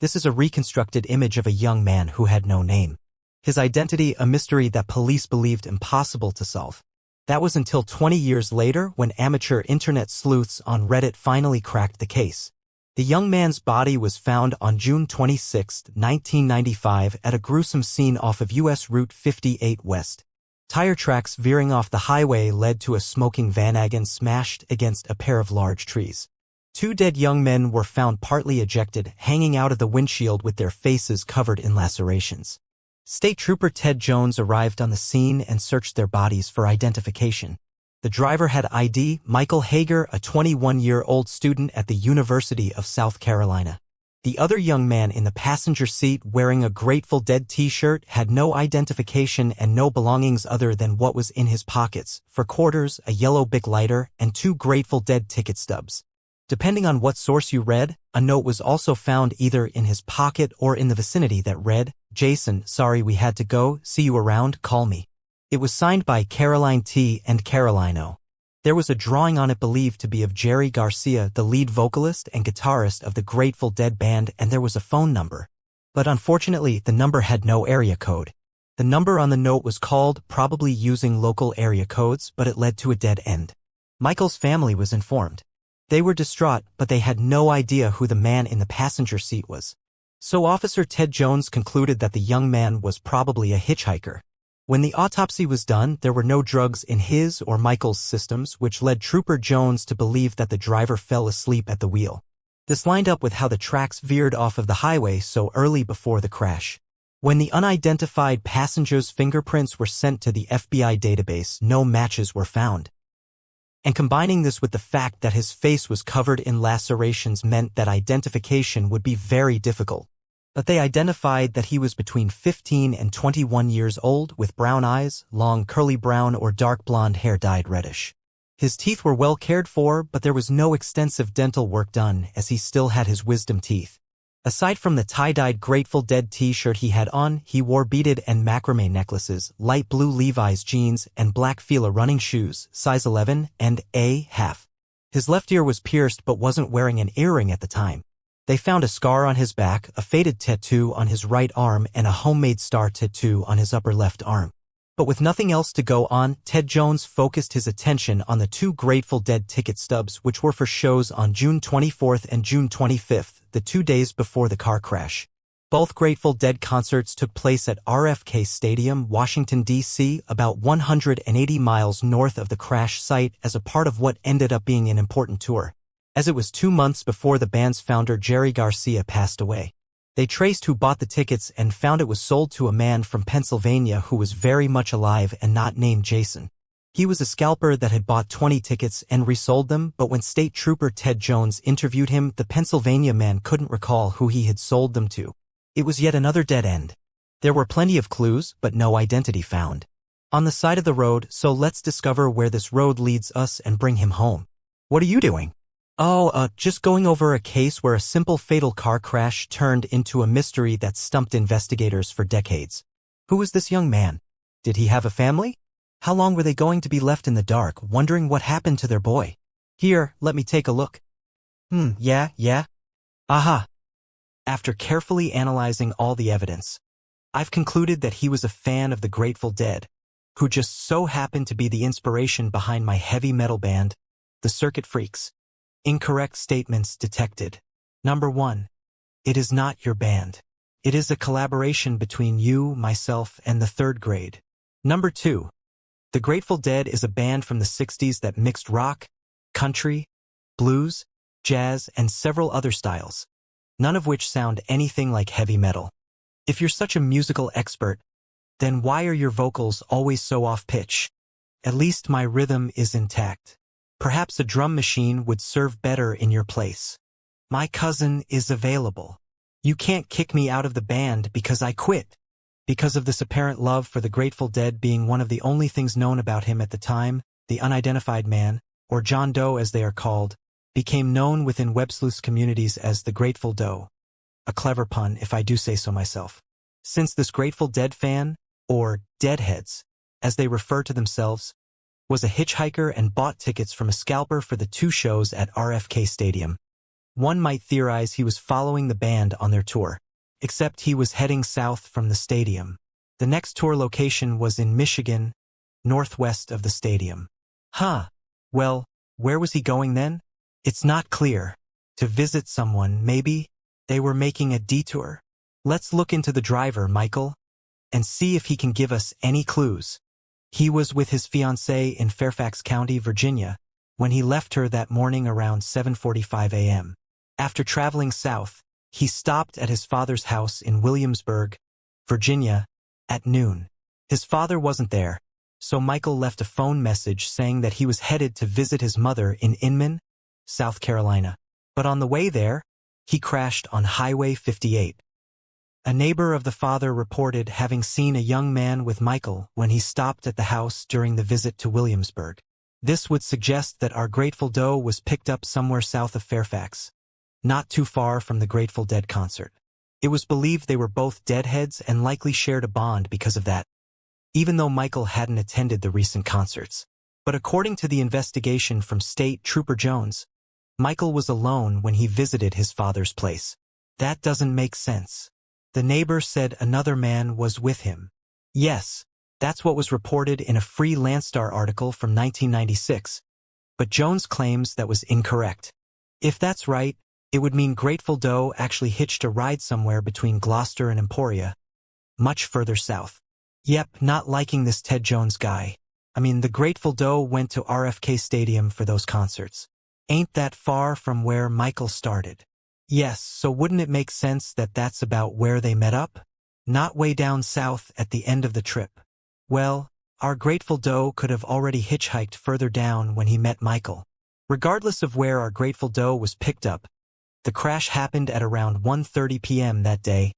This is a reconstructed image of a young man who had no name. His identity a mystery that police believed impossible to solve. That was until 20 years later when amateur internet sleuths on Reddit finally cracked the case. The young man's body was found on June 26, 1995 at a gruesome scene off of U.S. Route 58 West. Tire tracks veering off the highway led to a smoking van smashed against a pair of large trees. Two dead young men were found partly ejected, hanging out of the windshield with their faces covered in lacerations. State Trooper Ted Jones arrived on the scene and searched their bodies for identification. The driver had ID, Michael Hager, a 21-year-old student at the University of South Carolina. The other young man in the passenger seat wearing a Grateful Dead t-shirt had no identification and no belongings other than what was in his pockets, for quarters, a yellow Bic lighter, and 2 Grateful Dead ticket stubs. Depending on what source you read, a note was also found either in his pocket or in the vicinity that read, "Jason, sorry we had to go, see you around, call me." It was signed by Caroline T. and Caroline O. There was a drawing on it believed to be of Jerry Garcia, the lead vocalist and guitarist of the Grateful Dead band, and there was a phone number. But unfortunately, the number had no area code. The number on the note was called, probably using local area codes, but it led to a dead end. Michael's family was informed. They were distraught, but they had no idea who the man in the passenger seat was. So Officer Ted Jones concluded that the young man was probably a hitchhiker. When the autopsy was done, there were no drugs in his or Michael's systems, which led Trooper Jones to believe that the driver fell asleep at the wheel. This lined up with how the tracks veered off of the highway so early before the crash. When the unidentified passenger's fingerprints were sent to the FBI database, no matches were found. And combining this with the fact that his face was covered in lacerations meant that identification would be very difficult. But they identified that he was between 15 and 21 years old with brown eyes, long curly brown or dark blonde hair dyed reddish. His teeth were well cared for, but there was no extensive dental work done as he still had his wisdom teeth. Aside from the tie-dyed Grateful Dead t-shirt he had on, he wore beaded and macrame necklaces, light blue Levi's jeans, and black Fila running shoes, size 11 and a half. His left ear was pierced but wasn't wearing an earring at the time. They found a scar on his back, a faded tattoo on his right arm, and a homemade star tattoo on his upper left arm. But with nothing else to go on, Ted Jones focused his attention on the 2 Grateful Dead ticket stubs which were for shows on June 24th and June 25th, the 2 days before the car crash. Both Grateful Dead concerts took place at RFK Stadium, Washington, D.C., about 180 miles north of the crash site as a part of what ended up being an important tour. As it was 2 months before the band's founder Jerry Garcia passed away. They traced who bought the tickets and found it was sold to a man from Pennsylvania who was very much alive and not named Jason. He was a scalper that had bought 20 tickets and resold them, but when State Trooper Ted Jones interviewed him, the Pennsylvania man couldn't recall who he had sold them to. It was yet another dead end. There were plenty of clues, but no identity found. On the side of the road, so let's discover where this road leads us and bring him home. What are you doing? Just going over a case where a simple fatal car crash turned into a mystery that stumped investigators for decades. Who was this young man? Did he have a family? How long were they going to be left in the dark, wondering what happened to their boy? Here, let me take a look. Yeah. Aha. After carefully analyzing all the evidence, I've concluded that he was a fan of the Grateful Dead, who just so happened to be the inspiration behind my heavy metal band, the Circuit Freaks. Incorrect statements detected. Number 1. It is not your band. It is a collaboration between you, myself, and the 3rd grade. Number 2. The Grateful Dead is a band from the 60s that mixed rock, country, blues, jazz, and several other styles, none of which sound anything like heavy metal. If you're such a musical expert, then why are your vocals always so off-pitch? At least my rhythm is intact. Perhaps a drum machine would serve better in your place. My cousin is available. You can't kick me out of the band because I quit. Because of this apparent love for the Grateful Dead being one of the only things known about him at the time, the Unidentified Man, or John Doe as they are called, became known within web sleuths communities as the Grateful Doe. A clever pun, if I do say so myself. Since this Grateful Dead fan, or Deadheads, as they refer to themselves, was a hitchhiker and bought tickets from a scalper for the 2 shows at RFK Stadium. One might theorize he was following the band on their tour, except he was heading south from the stadium. The next tour location was in Michigan, northwest of the stadium. Well, where was he going then? It's not clear. To visit someone, maybe? They were making a detour. Let's look into the driver, Michael, and see if he can give us any clues. He was with his fiancée in Fairfax County, Virginia, when he left her that morning around 7:45 a.m. After traveling south, he stopped at his father's house in Williamsburg, Virginia, at noon. His father wasn't there, so Michael left a phone message saying that he was headed to visit his mother in Inman, South Carolina. But on the way there, he crashed on Highway 58. A neighbor of the father reported having seen a young man with Michael when he stopped at the house during the visit to Williamsburg. This would suggest that our Grateful Doe was picked up somewhere south of Fairfax, not too far from the Grateful Dead concert. It was believed they were both deadheads and likely shared a bond because of that, even though Michael hadn't attended the recent concerts. But according to the investigation from State Trooper Jones, Michael was alone when he visited his father's place. That doesn't make sense. The neighbor said another man was with him. Yes, that's what was reported in a free Landstar article from 1996, but Jones claims that was incorrect. If that's right, it would mean Grateful Doe actually hitched a ride somewhere between Gloucester and Emporia, much further south. Yep, not liking this Ted Jones guy. I mean, the Grateful Doe went to RFK Stadium for those concerts. Ain't that far from where Michael started? Yes, so wouldn't it make sense that that's about where they met up? Not way down south at the end of the trip. Well, our Grateful Doe could have already hitchhiked further down when he met Michael. Regardless of where our Grateful Doe was picked up, the crash happened at around 1:30 p.m. that day,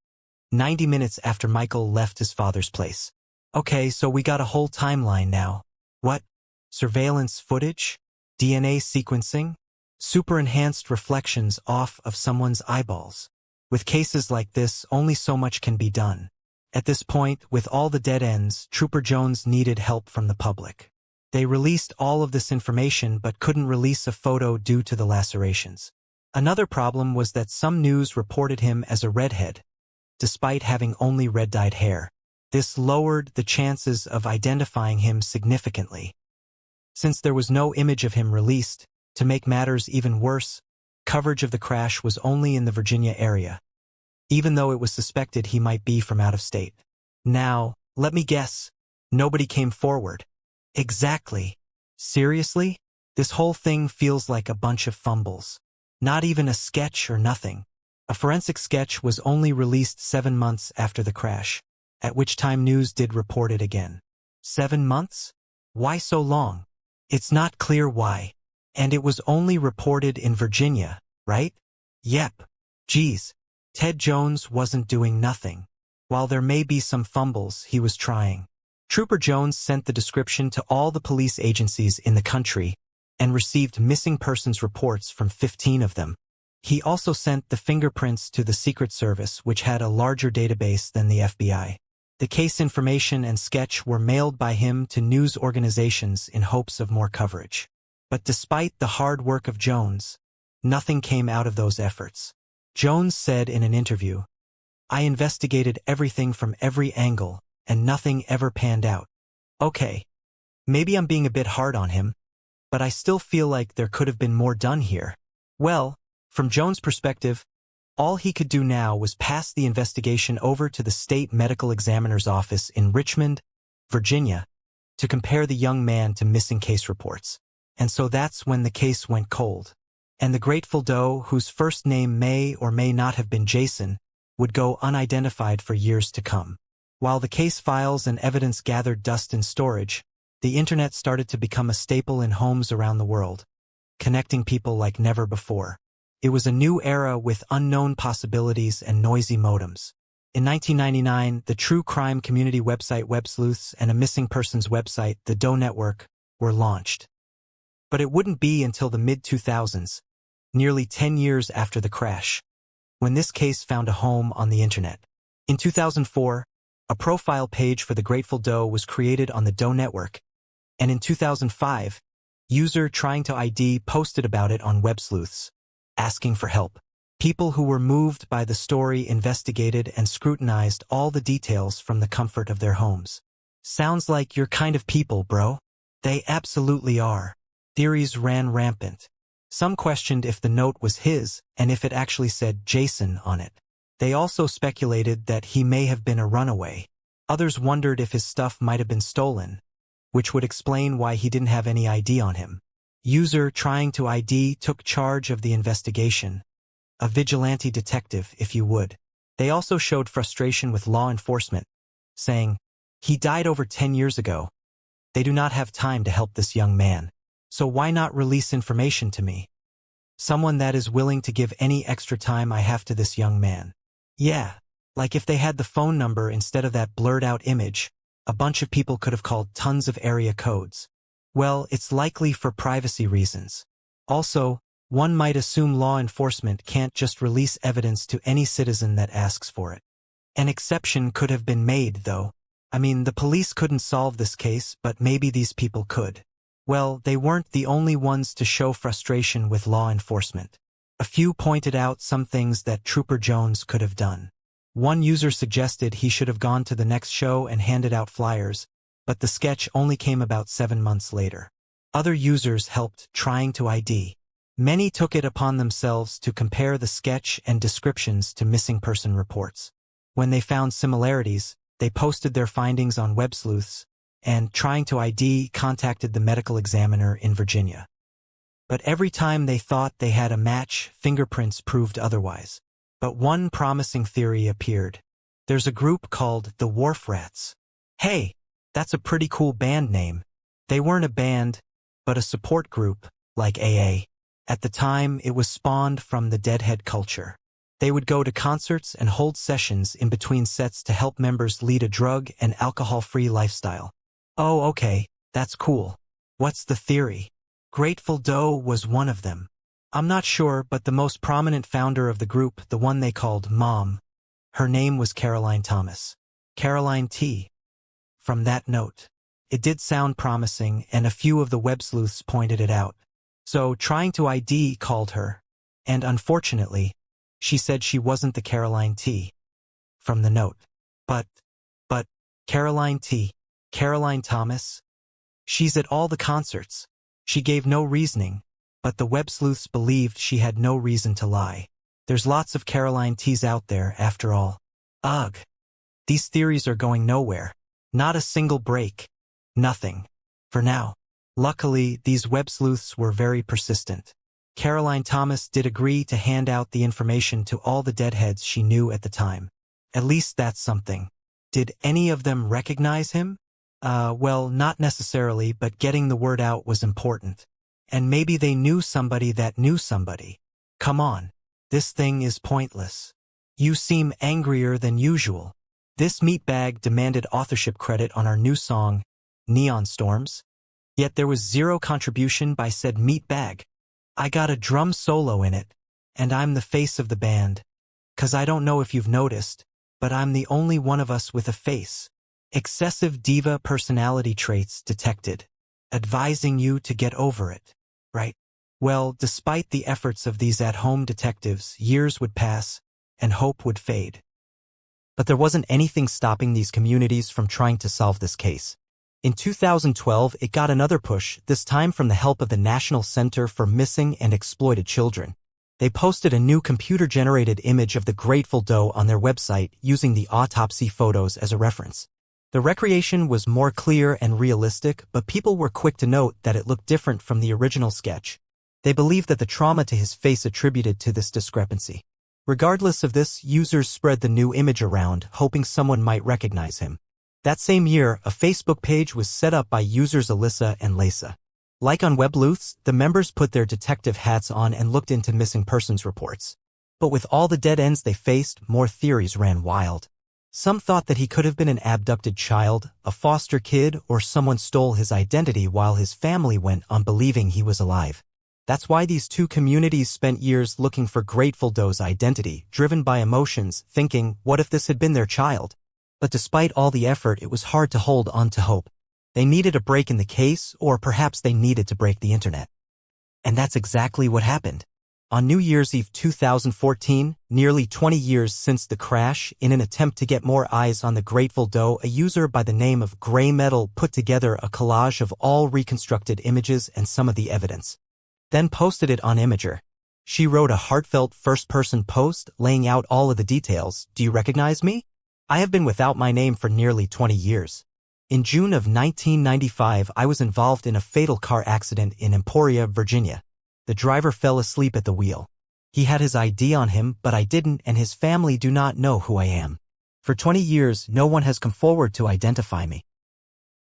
90 minutes after Michael left his father's place. Okay, so we got a whole timeline now. What? Surveillance footage? DNA sequencing? Super-enhanced reflections off of someone's eyeballs. With cases like this, only so much can be done. At this point, with all the dead ends, Trooper Jones needed help from the public. They released all of this information but couldn't release a photo due to the lacerations. Another problem was that some news reported him as a redhead, despite having only red-dyed hair. This lowered the chances of identifying him significantly. Since there was no image of him released, to make matters even worse, coverage of the crash was only in the Virginia area, even though it was suspected he might be from out of state. Now, let me guess, nobody came forward. Exactly. Seriously? This whole thing feels like a bunch of fumbles. Not even a sketch or nothing. A forensic sketch was only released 7 months after the crash, at which time news did report it again. 7 months? Why so long? It's not clear why. And it was only reported in Virginia, right? Yep. Geez. Ted Jones wasn't doing nothing. While there may be some fumbles, he was trying. Trooper Jones sent the description to all the police agencies in the country and received missing persons reports from 15 of them. He also sent the fingerprints to the Secret Service, which had a larger database than the FBI. The case information and sketch were mailed by him to news organizations in hopes of more coverage. But despite the hard work of Jones, nothing came out of those efforts. Jones said in an interview, "I investigated everything from every angle, and nothing ever panned out." Okay, maybe I'm being a bit hard on him, but I still feel like there could have been more done here. Well, from Jones' perspective, all he could do now was pass the investigation over to the state medical examiner's office in Richmond, Virginia, to compare the young man to missing case reports. And so that's when the case went cold. And the Grateful Doe, whose first name may or may not have been Jason, would go unidentified for years to come. While the case files and evidence gathered dust in storage, the internet started to become a staple in homes around the world, connecting people like never before. It was a new era with unknown possibilities and noisy modems. In 1999, the true crime community website Sleuths and a missing persons website, the Doe Network, were launched. But it wouldn't be until the mid-2000s, nearly 10 years after the crash, when this case found a home on the internet. In 2004, a profile page for the Grateful Doe was created on the Doe Network, and in 2005, user trying to ID posted about it on Sleuths. asking for help. People who were moved by the story investigated and scrutinized all the details from the comfort of their homes. Sounds like your kind of people, bro. They absolutely are. Theories ran rampant. Some questioned if the note was his and if it actually said Jason on it. They also speculated that he may have been a runaway. Others wondered if his stuff might have been stolen, which would explain why he didn't have any ID on him. User trying to ID took charge of the investigation. A vigilante detective, if you would. They also showed frustration with law enforcement, saying, "He died over 10 years ago. They do not have time to help this young man. So why not release information to me? Someone that is willing to give any extra time I have to this young man." Yeah, like if they had the phone number instead of that blurred-out image, a bunch of people could have called tons of area codes. Well, it's likely for privacy reasons. Also, one might assume law enforcement can't just release evidence to any citizen that asks for it. An exception could have been made, though. I mean, the police couldn't solve this case, but maybe these people could. Well, they weren't the only ones to show frustration with law enforcement. A few pointed out some things that Trooper Jones could have done. One user suggested he should have gone to the next show and handed out flyers, but the sketch only came about 7 months later. Other users helped trying to ID. Many took it upon themselves to compare the sketch and descriptions to missing person reports. When they found similarities, they posted their findings on Web Sleuths, and trying to ID contacted the medical examiner in Virginia. But every time they thought they had a match, fingerprints proved otherwise. But one promising theory appeared. There's a group called the Wharf Rats. Hey, that's a pretty cool band name. They weren't a band, but a support group, like AA. At the time, it was spawned from the Deadhead culture. They would go to concerts and hold sessions in between sets to help members lead a drug and alcohol-free lifestyle. Oh, okay, that's cool. What's the theory? Grateful Doe was one of them. I'm not sure, but the most prominent founder of the group, the one they called Mom, her name was Caroline Thomas. Caroline T. From that note. It did sound promising, and a few of the web sleuths pointed it out. So, trying to ID called her, and unfortunately, she said she wasn't the Caroline T. From the note. But, Caroline T. Caroline Thomas? She's at all the concerts. She gave no reasoning, but the web sleuths believed she had no reason to lie. There's lots of Caroline T's out there, after all. Ugh. These theories are going nowhere. Not a single break. Nothing. For now. Luckily, these web sleuths were very persistent. Caroline Thomas did agree to hand out the information to all the deadheads she knew at the time. At least that's something. Did any of them recognize him? Well, not necessarily, but getting the word out was important. And maybe they knew somebody that knew somebody. Come on. This thing is pointless. You seem angrier than usual. This meatbag demanded authorship credit on our new song, Neon Storms. Yet there was zero contribution by said meatbag. I got a drum solo in it, and I'm the face of the band. 'Cause I don't know if you've noticed, but I'm the only one of us with a face. Excessive diva personality traits detected. Advising you to get over it. Right? Well, despite the efforts of these at-home detectives, years would pass, and hope would fade. But there wasn't anything stopping these communities from trying to solve this case. In 2012, it got another push, this time from the help of the National Center for Missing and Exploited Children. They posted a new computer-generated image of the Grateful Doe on their website using the autopsy photos as a reference. The recreation was more clear and realistic, but people were quick to note that it looked different from the original sketch. They believed that the trauma to his face attributed to this discrepancy. Regardless of this, users spread the new image around, hoping someone might recognize him. That same year, a Facebook page was set up by users Alyssa and Lisa. Like on Web Sleuths, the members put their detective hats on and looked into missing persons reports. But with all the dead ends they faced, more theories ran wild. Some thought that he could have been an abducted child, a foster kid, or someone stole his identity while his family went on believing he was alive. That's why these two communities spent years looking for Grateful Doe's identity, driven by emotions, thinking, what if this had been their child? But despite all the effort, it was hard to hold on to hope. They needed a break in the case, or perhaps they needed to break the internet. And that's exactly what happened. On New Year's Eve 2014, nearly 20 years since the crash, in an attempt to get more eyes on the Grateful Dead, a user by the name of Grey Metal put together a collage of all reconstructed images and some of the evidence, then posted it on Imgur. She wrote a heartfelt first-person post laying out all of the details. Do you recognize me? I have been without my name for nearly 20 years. In June of 1995, I was involved in a fatal car accident in Emporia, Virginia. The driver fell asleep at the wheel. He had his ID on him, but I didn't, and his family do not know who I am. For 20 years, no one has come forward to identify me.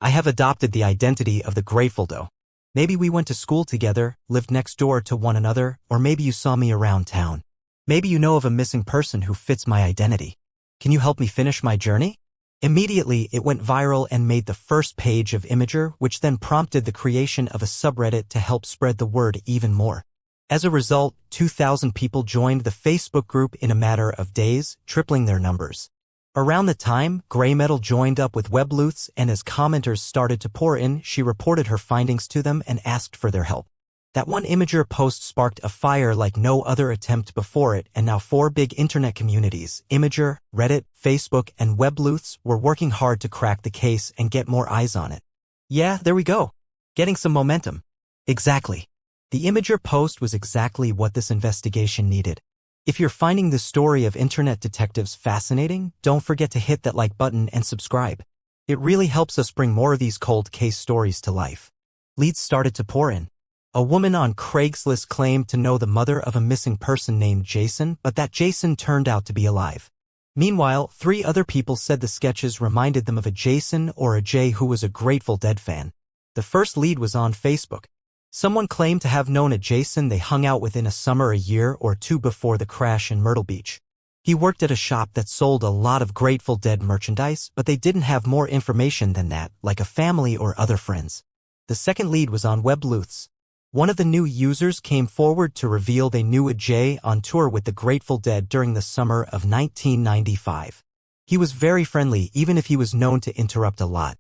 I have adopted the identity of the Grateful Dead. Maybe we went to school together, lived next door to one another, or maybe you saw me around town. Maybe you know of a missing person who fits my identity. Can you help me finish my journey? Immediately, it went viral and made the first page of Imgur, which then prompted the creation of a subreddit to help spread the word even more. As a result, 2,000 people joined the Facebook group in a matter of days, tripling their numbers. Around the time, Grey Metal joined up with Sleuths, and as commenters started to pour in, she reported her findings to them and asked for their help. That one Imgur post sparked a fire like no other attempt before it, and now 4 big internet communities, Imgur, Reddit, Facebook, and Sleuths, were working hard to crack the case and get more eyes on it. Yeah, there we go. Getting some momentum. Exactly. The Imgur post was exactly what this investigation needed. If you're finding the story of internet detectives fascinating, don't forget to hit that like button and subscribe. It really helps us bring more of these cold case stories to life. Leads started to pour in. A woman on Craigslist claimed to know the mother of a missing person named Jason, but that Jason turned out to be alive. Meanwhile, 3 other people said the sketches reminded them of a Jason or a Jay who was a Grateful Dead fan. The first lead was on Facebook. Someone claimed to have known a Jason they hung out with in a summer a year or 2 before the crash in Myrtle Beach. He worked at a shop that sold a lot of Grateful Dead merchandise, but they didn't have more information than that, like a family or other friends. The second lead was on Sleuths. One of the new users came forward to reveal they knew a Jay on tour with the Grateful Dead during the summer of 1995. He was very friendly, even if he was known to interrupt a lot.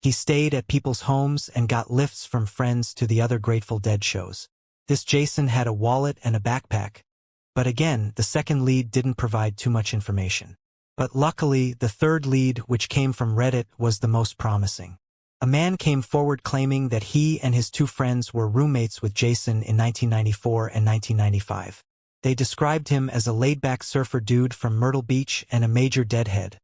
He stayed at people's homes and got lifts from friends to the other Grateful Dead shows. This Jason had a wallet and a backpack. But again, the second lead didn't provide too much information. But luckily, the third lead, which came from Reddit, was the most promising. A man came forward claiming that he and his 2 friends were roommates with Jason in 1994 and 1995. They described him as a laid-back surfer dude from Myrtle Beach and a major Deadhead,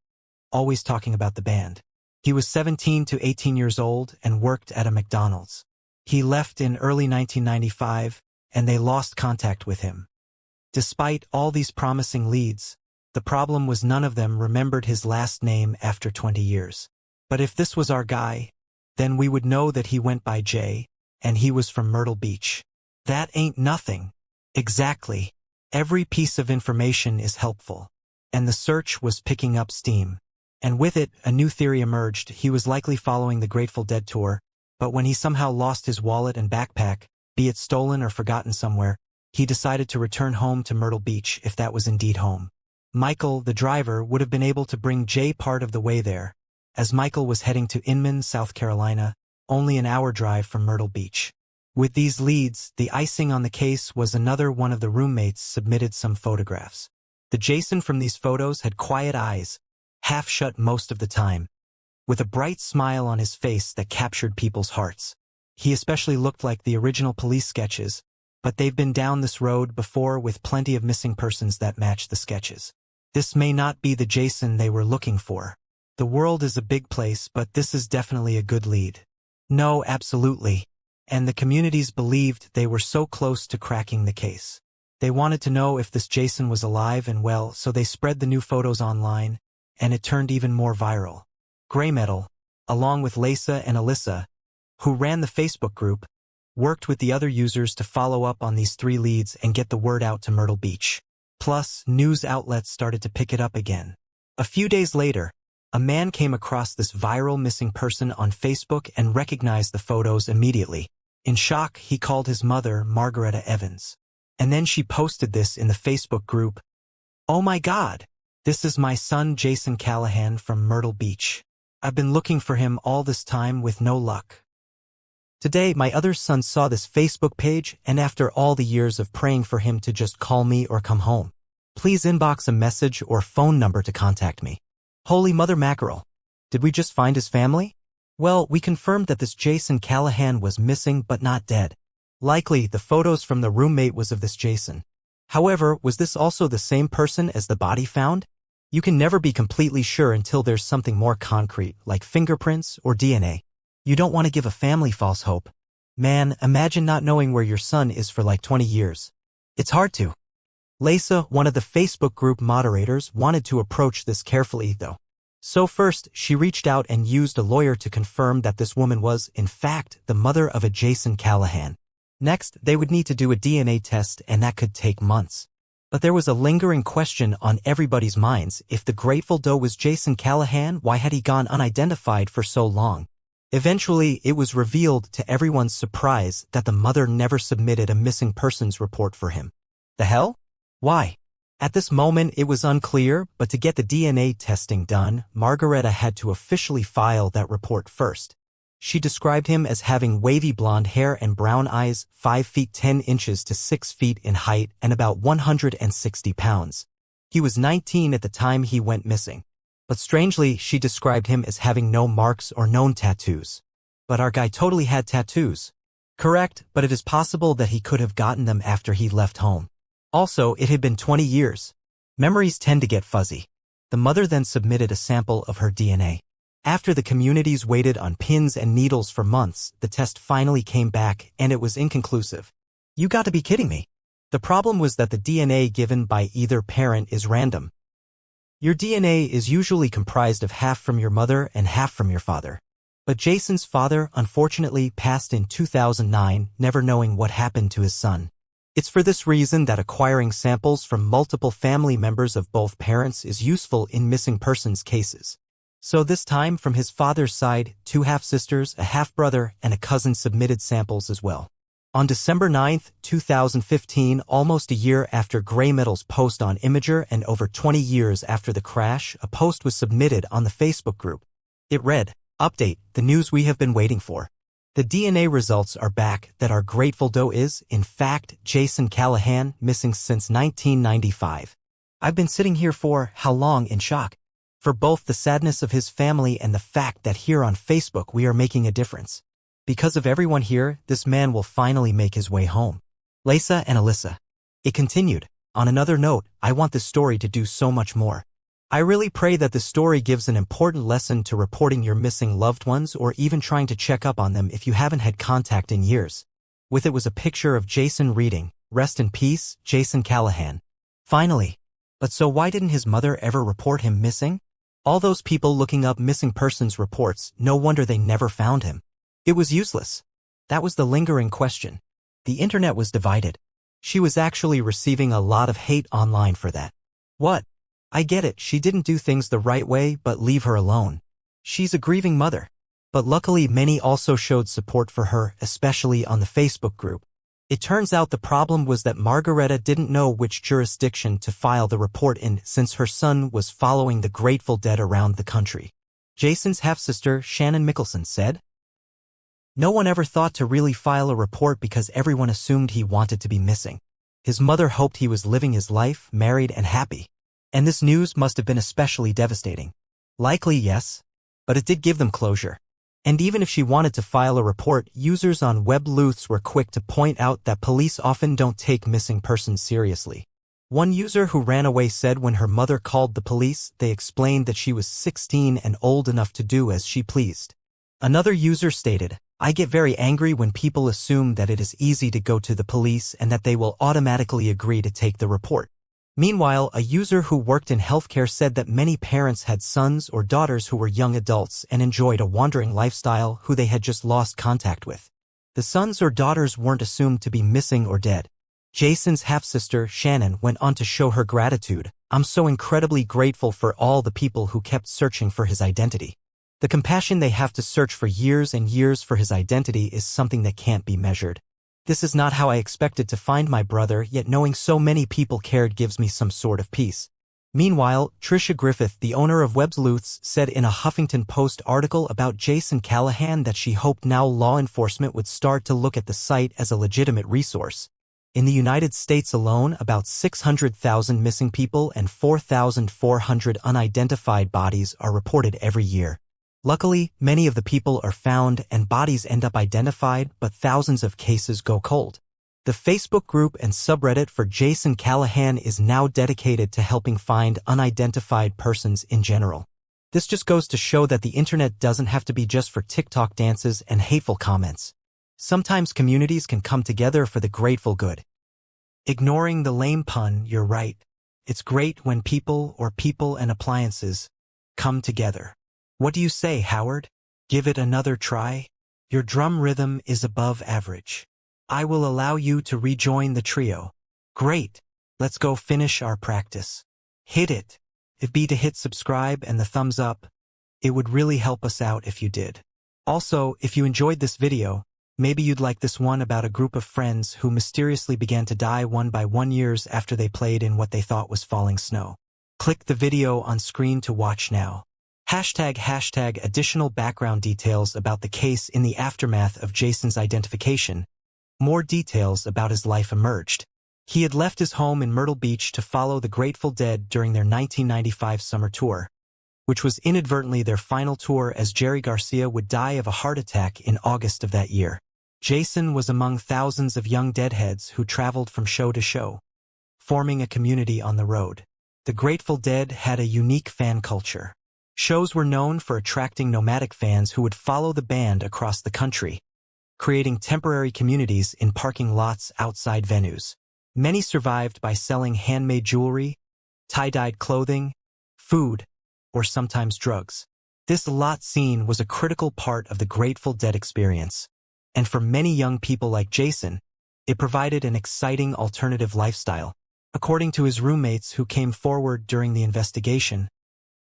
always talking about the band. He was 17 to 18 years old and worked at a McDonald's. He left in early 1995, and they lost contact with him. Despite all these promising leads, the problem was none of them remembered his last name after 20 years. But if this was our guy, then we would know that he went by Jay, and he was from Myrtle Beach. That ain't nothing. Exactly. Every piece of information is helpful. And the search was picking up steam. And with it, a new theory emerged. He was likely following the Grateful Dead tour, but when he somehow lost his wallet and backpack, be it stolen or forgotten somewhere, he decided to return home to Myrtle Beach if that was indeed home. Michael, the driver, would have been able to bring Jay part of the way there, as Michael was heading to Inman, South Carolina, only an hour drive from Myrtle Beach. With these leads, the icing on the case was another one of the roommates submitted some photographs. The Jason from these photos had quiet eyes, half shut most of the time, with a bright smile on his face that captured people's hearts. He especially looked like the original police sketches, but they've been down this road before with plenty of missing persons that match the sketches. This may not be the Jason they were looking for. The world is a big place, but this is definitely a good lead. No, absolutely. And the communities believed they were so close to cracking the case. They wanted to know if this Jason was alive and well, so they spread the new photos online, and it turned even more viral. Grey Metal, along with Lisa and Alyssa, who ran the Facebook group, worked with the other users to follow up on these 3 leads and get the word out to Myrtle Beach. Plus, news outlets started to pick it up again. A few days later, a man came across this viral missing person on Facebook and recognized the photos immediately. In shock, he called his mother, Margaretta Evans. And then she posted this in the Facebook group. "Oh my God! This is my son Jason Callahan from Myrtle Beach. I've been looking for him all this time with no luck." Today, my other son saw this Facebook page, and after all the years of praying for him to just call me or come home, please inbox a message or phone number to contact me. Holy Mother Mackerel. Did we just find his family? Well, we confirmed that this Jason Callahan was missing but not dead. Likely, the photos from the roommate was of this Jason. However, was this also the same person as the body found? You can never be completely sure until there's something more concrete, like fingerprints or DNA. You don't want to give a family false hope. Man, imagine not knowing where your son is for like 20 years. It's hard to. Lisa, one of the Facebook group moderators, wanted to approach this carefully, though. So first, she reached out and used a lawyer to confirm that this woman was, in fact, the mother of a Jason Callahan. Next, they would need to do a DNA test, and that could take months. But there was a lingering question on everybody's minds. If the Grateful Doe was Jason Callahan, why had he gone unidentified for so long? Eventually, it was revealed to everyone's surprise that the mother never submitted a missing persons report for him. The hell? Why? At this moment, it was unclear, but to get the DNA testing done, Margareta had to officially file that report first. She described him as having wavy blonde hair and brown eyes, 5 feet 10 inches to 6 feet in height, and about 160 pounds. He was 19 at the time he went missing. But strangely, she described him as having no marks or known tattoos. But our guy totally had tattoos. Correct, but it is possible that he could have gotten them after he left home. Also, it had been 20 years. Memories tend to get fuzzy. The mother then submitted a sample of her DNA. After the communities waited on pins and needles for months, the test finally came back, and it was inconclusive. You got to be kidding me. The problem was that the DNA given by either parent is random. Your DNA is usually comprised of half from your mother and half from your father. But Jason's father, unfortunately, passed in 2009, never knowing what happened to his son. It's for this reason that acquiring samples from multiple family members of both parents is useful in missing persons cases. So this time, from his father's side, 2 half-sisters, a half-brother, and a cousin submitted samples as well. On December 9, 2015, almost a year after Gray Metal's post on Imager and over 20 years after the crash, a post was submitted on the Facebook group. It read, "Update, the news we have been waiting for. The DNA results are back that our Grateful Doe is, in fact, Jason Callahan, missing since 1995. I've been sitting here for, how long, in shock. For both the sadness of his family and the fact that here on Facebook we are making a difference. Because of everyone here, this man will finally make his way home. Lisa and Alyssa." It continued, "On another note, I want this story to do so much more. I really pray that the story gives an important lesson to reporting your missing loved ones or even trying to check up on them if you haven't had contact in years." With it was a picture of Jason reading, "Rest in peace, Jason Callahan." Finally. But so why didn't his mother ever report him missing? All those people looking up missing persons reports, no wonder they never found him. It was useless. That was the lingering question. The internet was divided. She was actually receiving a lot of hate online for that. What? I get it, she didn't do things the right way, but leave her alone. She's a grieving mother. But luckily many also showed support for her, especially on the Facebook group. It turns out the problem was that Margareta didn't know which jurisdiction to file the report in since her son was following the Grateful Dead around the country. Jason's half-sister, Shannon Mickelson, said, "No one ever thought to really file a report because everyone assumed he wanted to be missing. His mother hoped he was living his life, married and happy. And this news must have been especially devastating. Likely, yes. But it did give them closure. And even if she wanted to file a report, users on Sleuths were quick to point out that police often don't take missing persons seriously. One user who ran away said when her mother called the police, they explained that she was 16 and old enough to do as she pleased. Another user stated, "I get very angry when people assume that it is easy to go to the police and that they will automatically agree to take the report." Meanwhile, a user who worked in healthcare said that many parents had sons or daughters who were young adults and enjoyed a wandering lifestyle who they had just lost contact with. The sons or daughters weren't assumed to be missing or dead. Jason's half-sister, Shannon, went on to show her gratitude. "I'm so incredibly grateful for all the people who kept searching for his identity. The compassion they have to search for years and years for his identity is something that can't be measured. This is not how I expected to find my brother, yet knowing so many people cared gives me some sort of peace. Meanwhile, Tricia Griffith, the owner of Sleuths, said in a Huffington Post article about Jason Callahan that she hoped now law enforcement would start to look at the site as a legitimate resource. In the United States alone, about 600,000 missing people and 4,400 unidentified bodies are reported every year. Luckily, many of the people are found and bodies end up identified, but thousands of cases go cold. The Facebook group and subreddit for Jason Callahan is now dedicated to helping find unidentified persons in general. This just goes to show that the internet doesn't have to be just for TikTok dances and hateful comments. Sometimes communities can come together for the grateful good. Ignoring the lame pun, you're right. It's great when people and appliances come together. What do you say, Howard? Give it another try? Your drum rhythm is above average. I will allow you to rejoin the trio. Great. Let's go finish our practice. Hit it. If be to hit subscribe and the thumbs up, it would really help us out if you did. Also, if you enjoyed this video, maybe you'd like this one about a group of friends who mysteriously began to die one by one years after they played in what they thought was falling snow. Click the video on screen to watch now. ## additional background details about the case. In the aftermath of Jason's identification, more details about his life emerged. He had left his home in Myrtle Beach to follow the Grateful Dead during their 1995 summer tour, which was inadvertently their final tour as Jerry Garcia would die of a heart attack in August of that year. Jason was among thousands of young Deadheads who traveled from show to show, forming a community on the road. The Grateful Dead had a unique fan culture. Shows were known for attracting nomadic fans who would follow the band across the country, creating temporary communities in parking lots outside venues. Many survived by selling handmade jewelry, tie-dyed clothing, food, or sometimes drugs. This lot scene was a critical part of the Grateful Dead experience, and for many young people like Jason, it provided an exciting alternative lifestyle. According to his roommates who came forward during the investigation,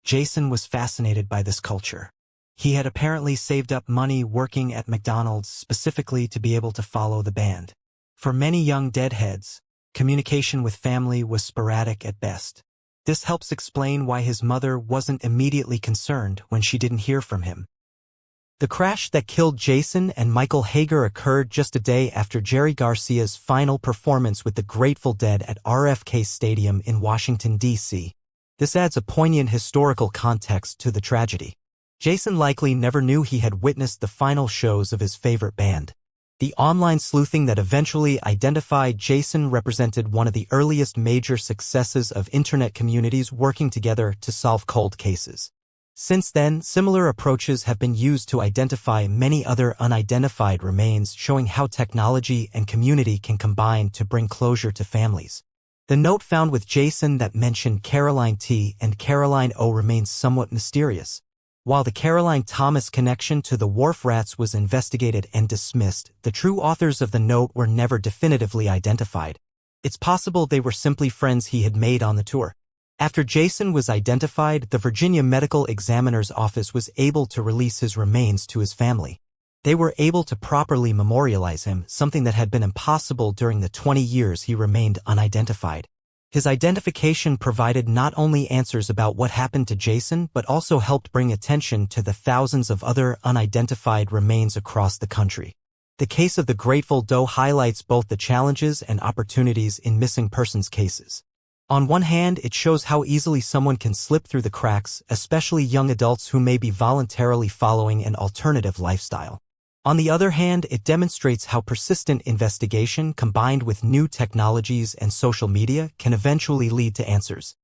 Jason was fascinated by this culture. He had apparently saved up money working at McDonald's specifically to be able to follow the band. For many young Deadheads, communication with family was sporadic at best. This helps explain why his mother wasn't immediately concerned when she didn't hear from him. The crash that killed Jason and Michael Hager occurred just a day after Jerry Garcia's final performance with the Grateful Dead at RFK Stadium in Washington, D.C. This adds a poignant historical context to the tragedy. Jason likely never knew he had witnessed the final shows of his favorite band. The online sleuthing that eventually identified Jason represented one of the earliest major successes of internet communities working together to solve cold cases. Since then, similar approaches have been used to identify many other unidentified remains, showing how technology and community can combine to bring closure to families. The note found with Jason that mentioned Caroline T. and Caroline O. remains somewhat mysterious. While the Caroline Thomas connection to the Wharf Rats was investigated and dismissed, the true authors of the note were never definitively identified. It's possible they were simply friends he had made on the tour. After Jason was identified, the Virginia Medical Examiner's Office was able to release his remains to his family. They were able to properly memorialize him, something that had been impossible during the 20 years he remained unidentified. His identification provided not only answers about what happened to Jason, but also helped bring attention to the thousands of other unidentified remains across the country. The case of the Grateful Dead highlights both the challenges and opportunities in missing persons cases. On one hand, it shows how easily someone can slip through the cracks, especially young adults who may be voluntarily following an alternative lifestyle. On the other hand, it demonstrates how persistent investigation combined with new technologies and social media can eventually lead to answers.